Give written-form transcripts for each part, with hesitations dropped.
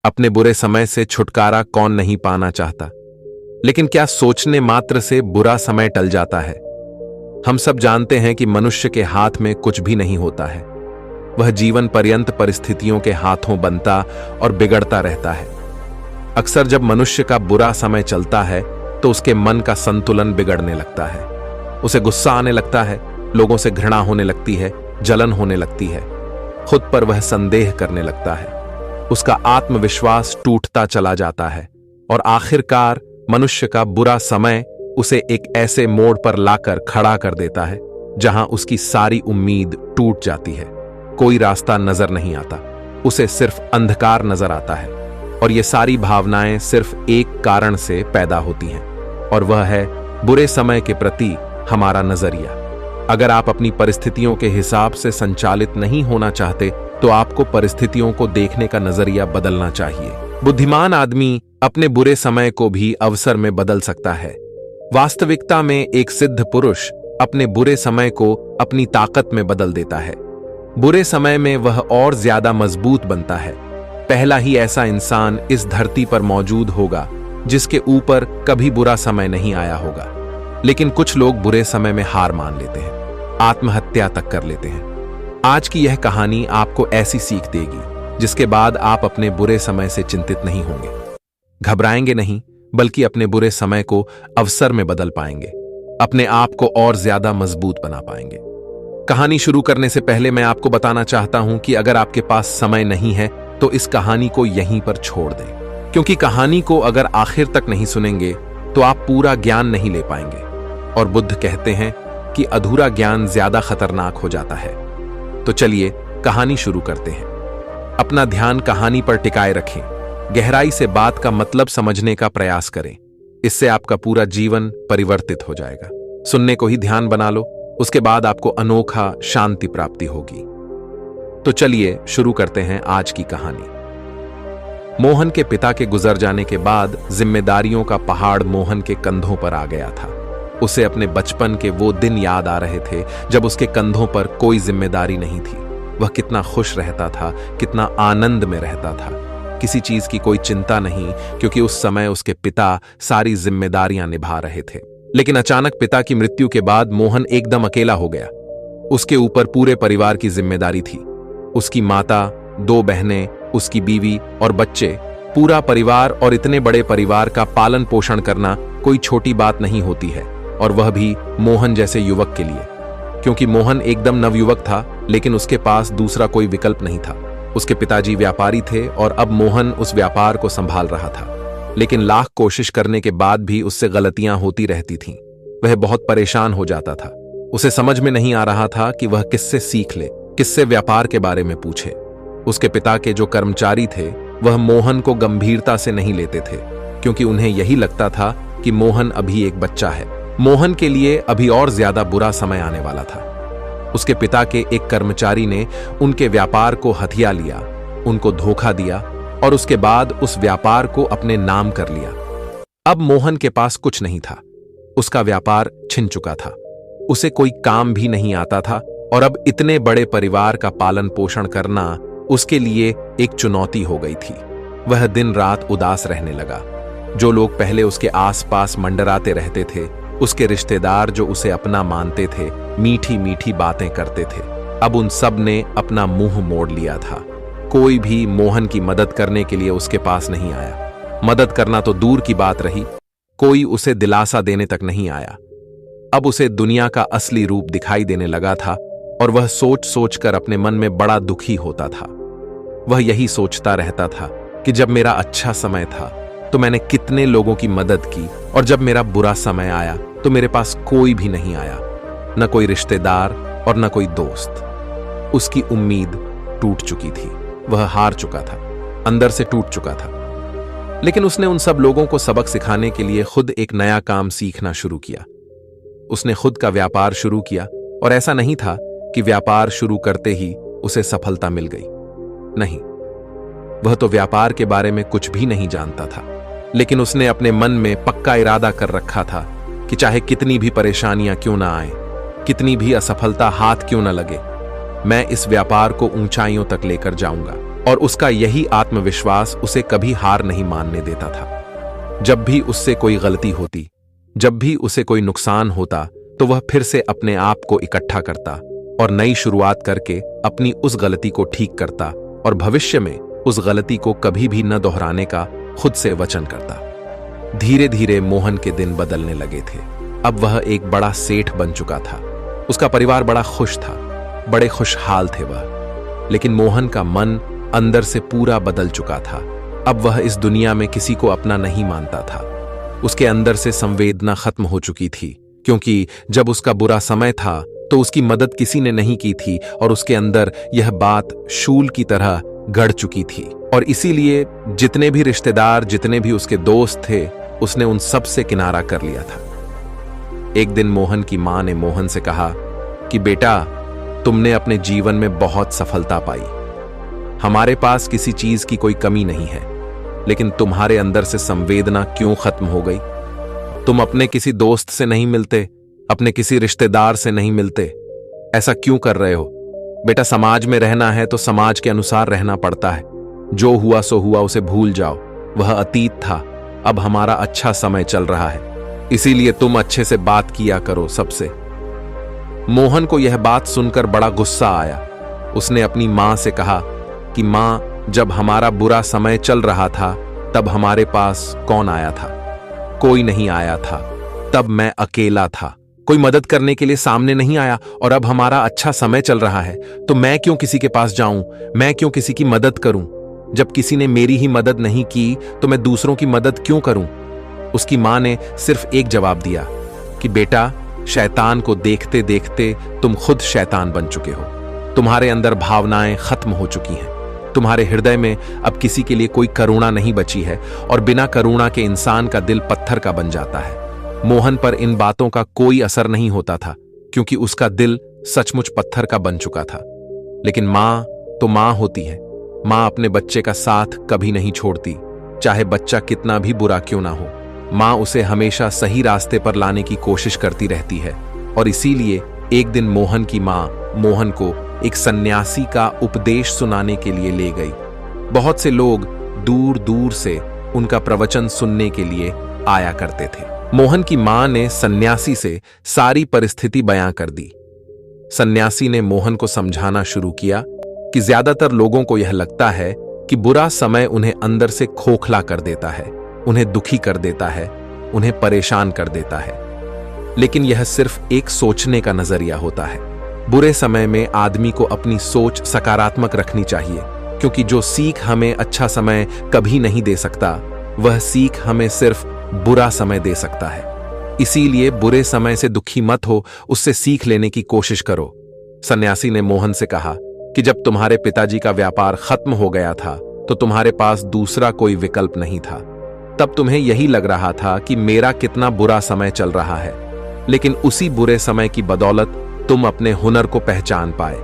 अपने बुरे समय से छुटकारा कौन नहीं पाना चाहता, लेकिन क्या सोचने मात्र से बुरा समय टल जाता है? हम सब जानते हैं कि मनुष्य के हाथ में कुछ भी नहीं होता है। वह जीवन पर्यंत परिस्थितियों के हाथों बनता और बिगड़ता रहता है। अक्सर जब मनुष्य का बुरा समय चलता है तो उसके मन का संतुलन बिगड़ने लगता है। उसे गुस्सा आने लगता है, लोगों से घृणा होने लगती है, जलन होने लगती है, खुद पर वह संदेह करने लगता है, उसका आत्मविश्वास टूटता चला जाता है और आखिरकार मनुष्य का बुरा समय उसे एक ऐसे मोड़ पर लाकर खड़ा कर देता है जहां उसकी सारी उम्मीद टूट जाती है। कोई रास्ता नजर नहीं आता, उसे सिर्फ अंधकार नजर आता है और ये सारी भावनाएं सिर्फ एक कारण से पैदा होती हैं और वह है बुरे समय के प्रति हमारा नजरिया। अगर आप अपनी परिस्थितियों के हिसाब से संचालित नहीं होना चाहते तो आपको परिस्थितियों को देखने का नजरिया बदलना चाहिए। बुद्धिमान आदमी अपने बुरे समय को भी अवसर में बदल सकता है। वास्तविकता में एक सिद्ध पुरुष अपने बुरे समय को अपनी ताकत में बदल देता है। बुरे समय में वह और ज्यादा मजबूत बनता है। पहला ही ऐसा इंसान इस धरती पर मौजूद होगा जिसके ऊपर कभी बुरा समय नहीं आया होगा। लेकिन कुछ लोग बुरे समय में हार मान लेते हैं, आत्महत्या तक कर लेते हैं। आज की यह कहानी आपको ऐसी सीख देगी जिसके बाद आप अपने बुरे समय से चिंतित नहीं होंगे, घबराएंगे नहीं, बल्कि अपने बुरे समय को अवसर में बदल पाएंगे, अपने आप को और ज्यादा मजबूत बना पाएंगे। कहानी शुरू करने से पहले मैं आपको बताना चाहता हूं कि अगर आपके पास समय नहीं है तो इस कहानी को यहीं पर छोड़ दें, क्योंकि कहानी को अगर आखिर तक नहीं सुनेंगे तो आप पूरा ज्ञान नहीं ले पाएंगे। और बुद्ध कहते हैं कि अधूरा ज्ञान ज्यादा खतरनाक हो जाता है। तो चलिए कहानी शुरू करते हैं। अपना ध्यान कहानी पर टिकाए रखें, गहराई से बात का मतलब समझने का प्रयास करें। इससे आपका पूरा जीवन परिवर्तित हो जाएगा। सुनने को ही ध्यान बना लो, उसके बाद आपको अनोखा शांति प्राप्ति होगी। तो चलिए शुरू करते हैं आज की कहानी। मोहन के पिता के गुजर जाने के बाद जिम्मेदारियों का पहाड़ मोहन के कंधों पर आ गया था। उसे अपने बचपन के वो दिन याद आ रहे थे जब उसके कंधों पर कोई जिम्मेदारी नहीं थी। वह कितना खुश रहता था, कितना आनंद में रहता था। किसी चीज की कोई चिंता नहीं, क्योंकि उस समय उसके पिता सारी जिम्मेदारियां निभा रहे थे। लेकिन अचानक पिता की मृत्यु के बाद मोहन एकदम अकेला हो गया। उसके ऊपर पूरे परिवार की जिम्मेदारी थी। उसकी माता, 2 बहनें, उसकी बीवी और बच्चे, पूरा परिवार, और इतने बड़े परिवार का पालन पोषण करना कोई छोटी बात नहीं होती है, और वह भी मोहन जैसे युवक के लिए। क्योंकि मोहन एकदम नवयुवक था, लेकिन उसके पास दूसरा कोई विकल्प नहीं था। उसके पिताजी व्यापारी थे और अब मोहन उस व्यापार को संभाल रहा था। लेकिन लाख कोशिश करने के बाद भी उससे गलतियां होती रहती थीं। वह बहुत परेशान हो जाता था। उसे समझ में नहीं आ रहा था कि वह किससे सीख ले, किससे व्यापार के बारे में पूछे। उसके पिता के जो कर्मचारी थे वह मोहन को गंभीरता से नहीं लेते थे, क्योंकि उन्हें यही लगता था कि मोहन अभी एक बच्चा है। मोहन के लिए अभी और ज्यादा बुरा समय आने वाला था। उसके पिता के एक कर्मचारी ने उनके व्यापार को हथिया लिया, उनको धोखा दिया और उसके बाद उस व्यापार को अपने नाम कर लिया। अब मोहन के पास कुछ नहीं था। उसका व्यापार छिन चुका था। उसे कोई काम भी नहीं आता था और अब इतने बड़े परिवार का पालन पोषण करना उसके लिए एक चुनौती हो गई थी। वह दिन रात उदास रहने लगा। जो लोग पहले उसके आसपास मंडराते रहते थे, उसके रिश्तेदार जो उसे अपना मानते थे, मीठी मीठी बातें करते थे, अब उन सब ने अपना मुंह मोड़ लिया था। कोई भी मोहन की मदद करने के लिए उसके पास नहीं आया। मदद करना तो दूर की बात रही, कोई उसे दिलासा देने तक नहीं आया। अब उसे दुनिया का असली रूप दिखाई देने लगा था और वह सोच सोचकर अपने मन में बड़ा दुखी होता था। वह यही सोचता रहता था कि जब मेरा अच्छा समय था तो मैंने कितने लोगों की मदद की, और जब मेरा बुरा समय आया तो मेरे पास कोई भी नहीं आया, न कोई रिश्तेदार और न कोई दोस्त। उसकी उम्मीद टूट चुकी थी। वह हार चुका था, अंदर से टूट चुका था। लेकिन उसने उन सब लोगों को सबक सिखाने के लिए खुद एक नया काम सीखना शुरू किया। उसने खुद का व्यापार शुरू किया, और ऐसा नहीं था कि व्यापार शुरू करते ही उसे सफलता मिल गई। नहीं, वह तो व्यापार के बारे में कुछ भी नहीं जानता था। लेकिन उसने अपने मन में पक्का इरादा कर रखा था कि चाहे कितनी भी परेशानियां क्यों ना आए, कितनी भी असफलता हाथ क्यों ना लगे, मैं इस व्यापार को ऊंचाइयों तक लेकर जाऊंगा और उसका यही आत्मविश्वास उसे कभी हार नहीं मानने देता था। जब भी उससे कोई गलती होती, जब भी उसे कोई नुकसान होता, तो वह फिर से अपने आप को इकट्ठा करता और नई शुरुआत करके अपनी उस गलती को ठीक करता और भविष्य में उस गलती को कभी भी न दोहराने का खुद से वचन करता। धीरे धीरे मोहन के दिन बदलने लगे थे। अब वह एक बड़ा सेठ बन चुका था। उसका परिवार बड़ा खुश था, बड़े खुशहाल थे वह। लेकिन मोहन का मन अंदर से पूरा बदल चुका था। अब वह इस दुनिया में किसी को अपना नहीं मानता था। उसके अंदर से संवेदना खत्म हो चुकी थी, क्योंकि जब उसका बुरा समय था तो उसकी मदद किसी ने नहीं की थी और उसके अंदर यह बात शूल की तरह गड़ चुकी थी। और इसीलिए जितने भी रिश्तेदार, जितने भी उसके दोस्त थे, उसने उन सब से किनारा कर लिया था। एक दिन मोहन की मां ने मोहन से कहा कि बेटा, तुमने अपने जीवन में बहुत सफलता पाई। हमारे पास किसी चीज की कोई कमी नहीं है, लेकिन तुम्हारे अंदर से संवेदना क्यों खत्म हो गई? तुम अपने किसी दोस्त से नहीं मिलते, अपने किसी रिश्तेदार से नहीं मिलते। ऐसा क्यों कर रहे हो? बेटा, समाज में रहना है तो समाज के अनुसार रहना पड़ता है। जो हुआ सो हुआ, उसे भूल जाओ। वह अतीत था, अब हमारा अच्छा समय चल रहा है, इसीलिए तुम अच्छे से बात किया करो सबसे। मोहन को यह बात सुनकर बड़ा गुस्सा आया। उसने अपनी मां से कहा कि मां, जब हमारा बुरा समय चल रहा था तब हमारे पास कौन आया था? कोई नहीं आया था। तब मैं अकेला था, कोई मदद करने के लिए सामने नहीं आया। और अब हमारा अच्छा समय चल रहा है तो मैं क्यों किसी के पास जाऊं? मैं क्यों किसी की मदद करूं? जब किसी ने मेरी ही मदद नहीं की तो मैं दूसरों की मदद क्यों करूं? उसकी मां ने सिर्फ एक जवाब दिया कि बेटा, शैतान को देखते देखते तुम खुद शैतान बन चुके हो। तुम्हारे अंदर भावनाएं खत्म हो चुकी हैं। तुम्हारे हृदय में अब किसी के लिए कोई करुणा नहीं बची है और बिना करुणा के इंसान का दिल पत्थर का बन जाता है। मोहन पर इन बातों का कोई असर नहीं होता था, क्योंकि उसका दिल सचमुच पत्थर का बन चुका था। लेकिन मां तो मां होती है। मां अपने बच्चे का साथ कभी नहीं छोड़ती, चाहे बच्चा कितना भी बुरा क्यों ना हो। मां उसे हमेशा सही रास्ते पर लाने की कोशिश करती रहती है। और इसीलिए एक दिन मोहन की मां मोहन को एक सन्यासी का उपदेश सुनाने के लिए ले गई। बहुत से लोग दूर दूर से उनका प्रवचन सुनने के लिए आया करते थे। मोहन की मां ने सन्यासी से सारी परिस्थिति बयां कर दी। सन्यासी ने मोहन को समझाना शुरू किया कि ज्यादातर लोगों को यह लगता है कि बुरा समय उन्हें अंदर से खोखला कर देता है, उन्हें दुखी कर देता है, उन्हें परेशान कर देता है। लेकिन यह सिर्फ एक सोचने का नजरिया होता है। बुरे समय में आदमी को अपनी सोच सकारात्मक रखनी चाहिए, क्योंकि जो सीख हमें अच्छा समय कभी नहीं दे सकता, वह सीख हमें सिर्फ बुरा समय दे सकता है। इसीलिए बुरे समय से दुखी मत हो, उससे सीख लेने की कोशिश करो। सन्यासी ने मोहन से कहा कि जब तुम्हारे पिताजी का व्यापार खत्म हो गया था तो तुम्हारे पास दूसरा कोई विकल्प नहीं था। तब तुम्हें यही लग रहा था कि मेरा कितना बुरा समय चल रहा है। लेकिन उसी बुरे समय की बदौलत तुम अपने हुनर को पहचान पाए,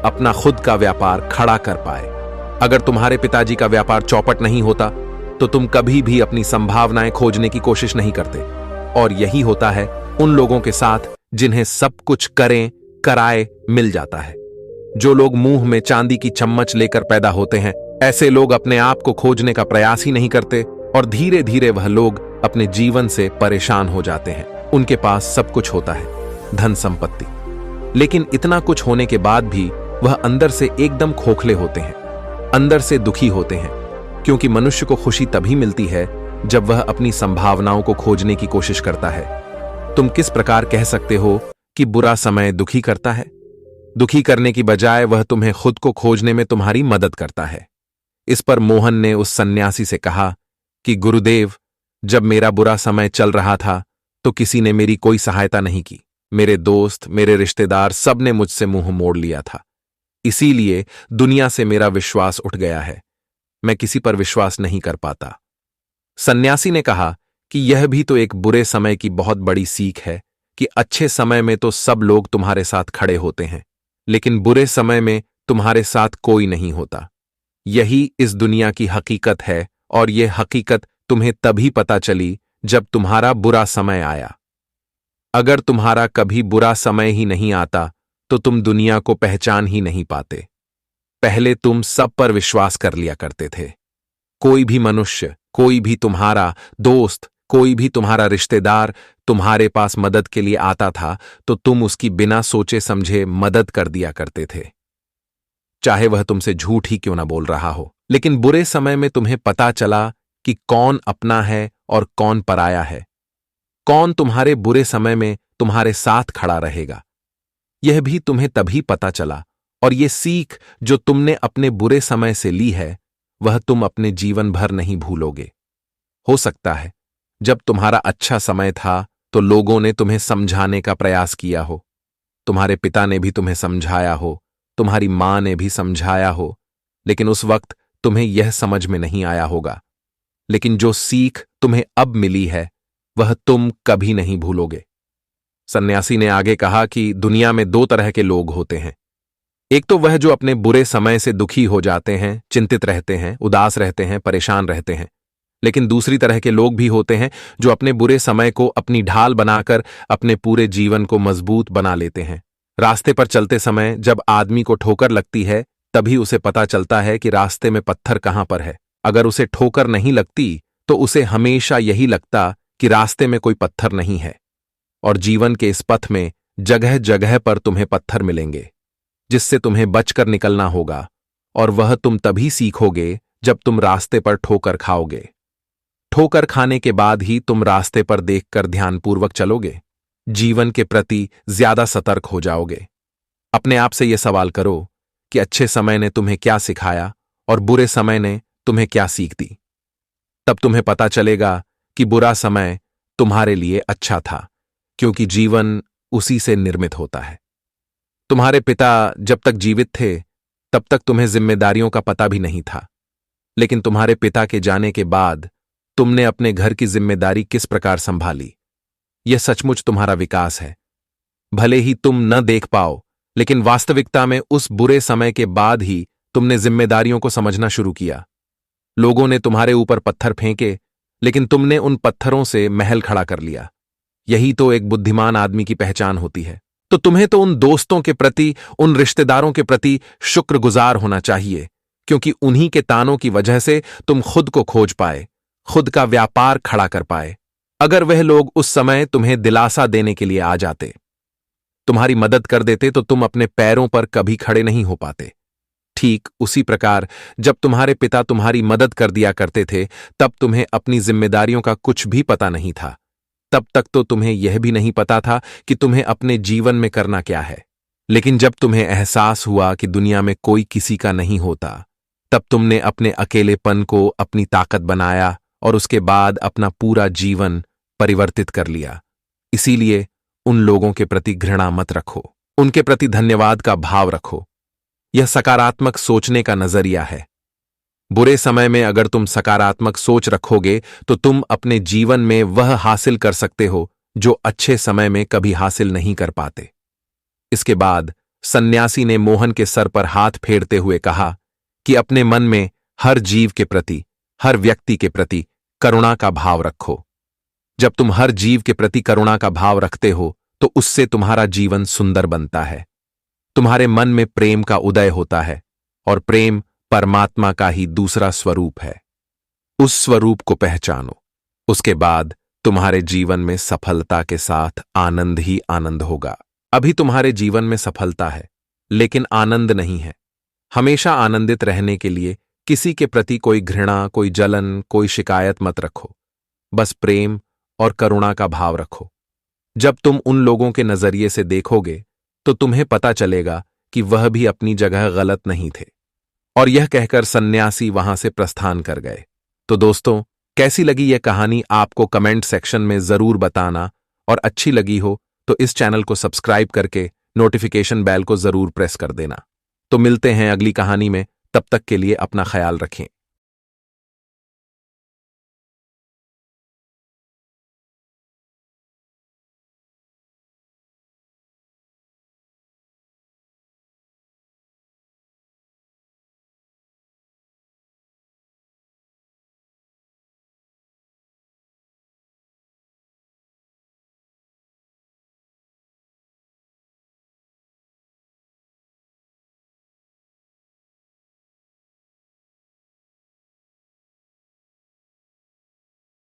अपना खुद का व्यापार खड़ा कर पाए। अगर तुम्हारे पिताजी का व्यापार चौपट नहीं होता तो तुम कभी भी अपनी संभावनाएं खोजने की कोशिश नहीं करते। और यही होता है उन लोगों के साथ जिन्हें सब कुछ करें कराए मिल जाता है। जो लोग मुंह में चांदी की चम्मच लेकर पैदा होते हैं, ऐसे लोग अपने आप को खोजने का प्रयास ही नहीं करते और धीरे धीरे वह लोग अपने जीवन से परेशान हो जाते हैं। उनके पास सब कुछ होता है, धन संपत्ति, लेकिन इतना कुछ होने के बाद भी वह अंदर से एकदम खोखले होते हैं, अंदर से दुखी होते हैं। क्योंकि मनुष्य को खुशी तभी मिलती है जब वह अपनी संभावनाओं को खोजने की कोशिश करता है। तुम किस प्रकार कह सकते हो कि बुरा समय दुखी करता है? दुखी करने की बजाय वह तुम्हें खुद को खोजने में तुम्हारी मदद करता है। इस पर मोहन ने उस सन्यासी से कहा कि गुरुदेव, जब मेरा बुरा समय चल रहा था तो किसी ने मेरी कोई सहायता नहीं की। मेरे दोस्त, मेरे रिश्तेदार, सब ने मुझसे मुंह मोड़ लिया था। इसीलिए दुनिया से मेरा विश्वास उठ गया है। मैं किसी पर विश्वास नहीं कर पाता। सन्यासी ने कहा कि यह भी तो एक बुरे समय की बहुत बड़ी सीख है कि अच्छे समय में तो सब लोग तुम्हारे साथ खड़े होते हैं, लेकिन बुरे समय में तुम्हारे साथ कोई नहीं होता। यही इस दुनिया की हकीकत है और यह हकीकत तुम्हें तभी पता चली जब तुम्हारा बुरा समय आया। अगर तुम्हारा कभी बुरा समय ही नहीं आता तो तुम दुनिया को पहचान ही नहीं पाते। पहले तुम सब पर विश्वास कर लिया करते थे। कोई भी मनुष्य, कोई भी तुम्हारा दोस्त, कोई भी तुम्हारा रिश्तेदार तुम्हारे पास मदद के लिए आता था तो तुम उसकी बिना सोचे समझे मदद कर दिया करते थे, चाहे वह तुमसे झूठ ही क्यों ना बोल रहा हो। लेकिन बुरे समय में तुम्हें पता चला कि कौन अपना है और कौन पराया है, कौन तुम्हारे बुरे समय में तुम्हारे साथ खड़ा रहेगा। यह भी तुम्हें तभी पता चला, और ये सीख जो तुमने अपने बुरे समय से ली है वह तुम अपने जीवन भर नहीं भूलोगे। हो सकता है जब तुम्हारा अच्छा समय था तो लोगों ने तुम्हें समझाने का प्रयास किया हो, तुम्हारे पिता ने भी तुम्हें समझाया हो, तुम्हारी मां ने भी समझाया हो, लेकिन उस वक्त तुम्हें यह समझ में नहीं आया होगा। लेकिन जो सीख तुम्हें अब मिली है वह तुम कभी नहीं भूलोगे। सन्यासी ने आगे कहा कि दुनिया में दो तरह के लोग होते हैं। एक तो वह जो अपने बुरे समय से दुखी हो जाते हैं, चिंतित रहते हैं, उदास रहते हैं, परेशान रहते हैं। लेकिन दूसरी तरह के लोग भी होते हैं जो अपने बुरे समय को अपनी ढाल बनाकर अपने पूरे जीवन को मजबूत बना लेते हैं। रास्ते पर चलते समय जब आदमी को ठोकर लगती है तभी उसे पता चलता है कि रास्ते में पत्थर कहां पर है। अगर उसे ठोकर नहीं लगती तो उसे हमेशा यही लगता कि रास्ते में कोई पत्थर नहीं है। और जीवन के इस पथ में जगह जगह पर तुम्हें पत्थर मिलेंगे जिससे तुम्हें बचकर निकलना होगा, और वह तुम तभी सीखोगे जब तुम रास्ते पर ठोकर खाओगे। ठोकर खाने के बाद ही तुम रास्ते पर देखकर ध्यानपूर्वक चलोगे, जीवन के प्रति ज्यादा सतर्क हो जाओगे। अपने आप से यह सवाल करो कि अच्छे समय ने तुम्हें क्या सिखाया और बुरे समय ने तुम्हें क्या सीख दी। तब तुम्हें पता चलेगा कि बुरा समय तुम्हारे लिए अच्छा था, क्योंकि जीवन उसी से निर्मित होता है। तुम्हारे पिता जब तक जीवित थे तब तक तुम्हें जिम्मेदारियों का पता भी नहीं था, लेकिन तुम्हारे पिता के जाने के बाद तुमने अपने घर की जिम्मेदारी किस प्रकार संभाली, यह सचमुच तुम्हारा विकास है। भले ही तुम न देख पाओ, लेकिन वास्तविकता में उस बुरे समय के बाद ही तुमने जिम्मेदारियों को समझना शुरू किया। लोगों ने तुम्हारे ऊपर पत्थर फेंके, लेकिन तुमने उन पत्थरों से महल खड़ा कर लिया। यही तो एक बुद्धिमान आदमी की पहचान होती है। तो तुम्हें तो उन दोस्तों के प्रति, उन रिश्तेदारों के प्रति शुक्रगुजार होना चाहिए, क्योंकि उन्हीं के तानों की वजह से तुम खुद को खोज पाए, खुद का व्यापार खड़ा कर पाए। अगर वह लोग उस समय तुम्हें दिलासा देने के लिए आ जाते, तुम्हारी मदद कर देते, तो तुम अपने पैरों पर कभी खड़े नहीं हो पाते। ठीक उसी प्रकार जब तुम्हारे पिता तुम्हारी मदद कर दिया करते थे तब तुम्हें अपनी जिम्मेदारियों का कुछ भी पता नहीं था। तब तक तो तुम्हें यह भी नहीं पता था कि तुम्हें अपने जीवन में करना क्या है। लेकिन जब तुम्हें एहसास हुआ कि दुनिया में कोई किसी का नहीं होता, तब तुमने अपने अकेलेपन को अपनी ताकत बनाया और उसके बाद अपना पूरा जीवन परिवर्तित कर लिया। इसीलिए उन लोगों के प्रति घृणा मत रखो, उनके प्रति धन्यवाद का भाव रखो। यह सकारात्मक सोचने का नजरिया है। बुरे समय में अगर तुम सकारात्मक सोच रखोगे तो तुम अपने जीवन में वह हासिल कर सकते हो जो अच्छे समय में कभी हासिल नहीं कर पाते। इसके बाद सन्यासी ने मोहन के सर पर हाथ फेरते हुए कहा कि अपने मन में हर जीव के प्रति, हर व्यक्ति के प्रति करुणा का भाव रखो। जब तुम हर जीव के प्रति करुणा का भाव रखते हो तो उससे तुम्हारा जीवन सुंदर बनता है। तुम्हारे मन में प्रेम का उदय होता है, और प्रेम परमात्मा का ही दूसरा स्वरूप है। उस स्वरूप को पहचानो, उसके बाद तुम्हारे जीवन में सफलता के साथ आनंद ही आनंद होगा। अभी तुम्हारे जीवन में सफलता है लेकिन आनंद नहीं है। हमेशा आनंदित रहने के लिए किसी के प्रति कोई घृणा, कोई जलन, कोई शिकायत मत रखो। बस प्रेम और करुणा का भाव रखो। जब तुम उन लोगों के नजरिए से देखोगे तो तुम्हें पता चलेगा कि वह भी अपनी जगह गलत नहीं थे। और यह कहकर सन्यासी वहां से प्रस्थान कर गए। तो दोस्तों, कैसी लगी यह कहानी आपको कमेंट सेक्शन में जरूर बताना, और अच्छी लगी हो तो इस चैनल को सब्सक्राइब करके नोटिफिकेशन बेल को जरूर प्रेस कर देना। तो मिलते हैं अगली कहानी में, तब तक के लिए अपना ख्याल रखें।